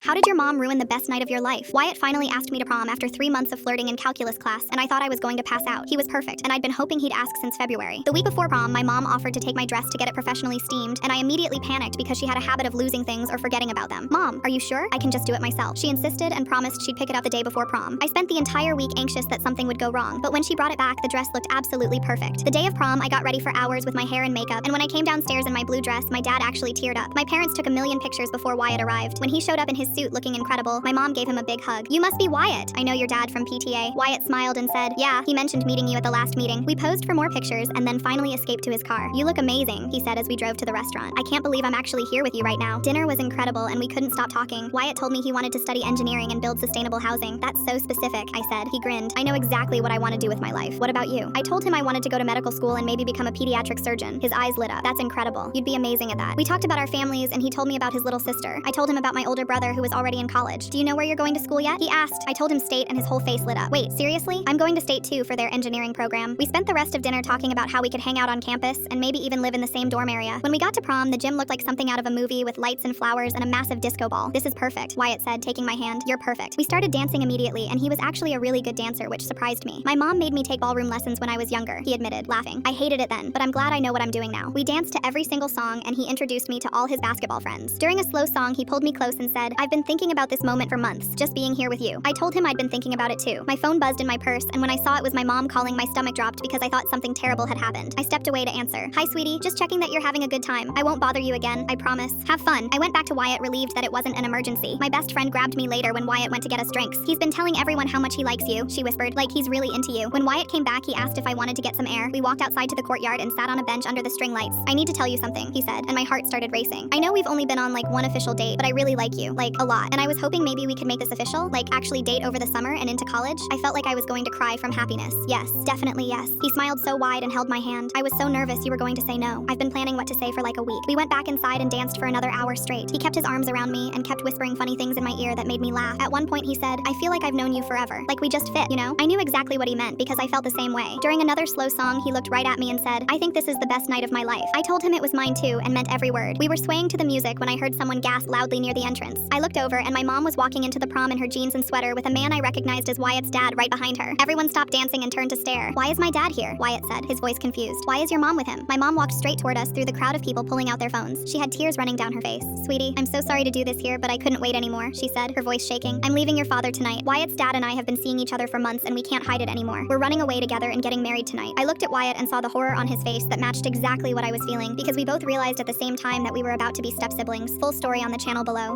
How did your mom ruin the best night of your life? Wyatt finally asked me to prom after 3 months of flirting in calculus class, and I thought I was going to pass out. He was perfect, and I'd been hoping he'd ask since February. The week before prom, my mom offered to take my dress to get it professionally steamed, and I immediately panicked because she had a habit of losing things or forgetting about them. Mom, are you sure? I can just do it myself. She insisted and promised she'd pick it up the day before prom. I spent the entire week anxious that something would go wrong, but when she brought it back, the dress looked absolutely perfect. The day of prom, I got ready for hours with my hair and makeup, and when I came downstairs in my blue dress, my dad actually teared up. My parents took a million pictures before Wyatt arrived. When he showed up in his suit looking incredible, my mom gave him a big hug. "You must be Wyatt. I know your dad from PTA." Wyatt smiled and said, "Yeah, he mentioned meeting you at the last meeting." We posed for more pictures and then finally escaped to his car. "You look amazing," he said as we drove to the restaurant. "I can't believe I'm actually here with you right now." Dinner was incredible and we couldn't stop talking. Wyatt told me he wanted to study engineering and build sustainable housing. "That's so specific," I said. He grinned. "I know exactly what I want to do with my life. What about you?" I told him I wanted to go to medical school and maybe become a pediatric surgeon. His eyes lit up. "That's incredible. You'd be amazing at that." We talked about our families and he told me about his little sister. I told him about my older brother who was already in college. "Do you know where you're going to school yet?" He asked. I told him state and his whole face lit up. "Wait, seriously? I'm going to state too for their engineering program." We spent the rest of dinner talking about how we could hang out on campus and maybe even live in the same dorm area. When we got to prom, the gym looked like something out of a movie with lights and flowers and a massive disco ball. "This is perfect," Wyatt said, taking my hand. "You're perfect." We started dancing immediately and he was actually a really good dancer, which surprised me. "My mom made me take ballroom lessons when I was younger," he admitted, laughing. "I hated it then, but I'm glad I know what I'm doing now." We danced to every single song and he introduced me to all his basketball friends. During a slow song, he pulled me close and said, "I've been thinking about this moment for months, just being here with you." I told him I'd been thinking about it too. My phone buzzed in my purse, and when I saw it was my mom calling, my stomach dropped because I thought something terrible had happened. I stepped away to answer. "Hi, sweetie, just checking that you're having a good time. I won't bother you again, I promise. Have fun." I went back to Wyatt relieved that it wasn't an emergency. My best friend grabbed me later when Wyatt went to get us drinks. "He's been telling everyone how much he likes you," she whispered, "like he's really into you." When Wyatt came back, he asked if I wanted to get some air. We walked outside to the courtyard and sat on a bench under the string lights. "I need to tell you something," he said, and my heart started racing. "I know we've only been on like one official date, but I really like you, like a lot. And I was hoping maybe we could make this official, like actually date over the summer and into college." I felt like I was going to cry from happiness. "Yes, definitely yes." He smiled so wide and held my hand. "I was so nervous you were going to say no. I've been planning what to say for like a week." We went back inside and danced for another hour straight. He kept his arms around me and kept whispering funny things in my ear that made me laugh. At one point he said, "I feel like I've known you forever. Like we just fit, you know?" I knew exactly what he meant because I felt the same way. During another slow song, he looked right at me and said, "I think this is the best night of my life." I told him it was mine too and meant every word. We were swaying to the music when I heard someone gasp loudly near the entrance. I looked over and my mom was walking into the prom in her jeans and sweater with a man I recognized as Wyatt's dad right behind her. Everyone stopped dancing and turned to stare. "Why is my dad here?" Wyatt said, his voice confused. "Why is your mom with him?" My mom walked straight toward us through the crowd of people pulling out their phones. She had tears running down her face. "Sweetie, I'm so sorry to do this here, but I couldn't wait anymore," she said, her voice shaking. "I'm leaving your father tonight. Wyatt's dad and I have been seeing each other for months and we can't hide it anymore. We're running away together and getting married tonight." I looked at Wyatt and saw the horror on his face that matched exactly what I was feeling because we both realized at the same time that we were about to be step-siblings. Full story on the channel below.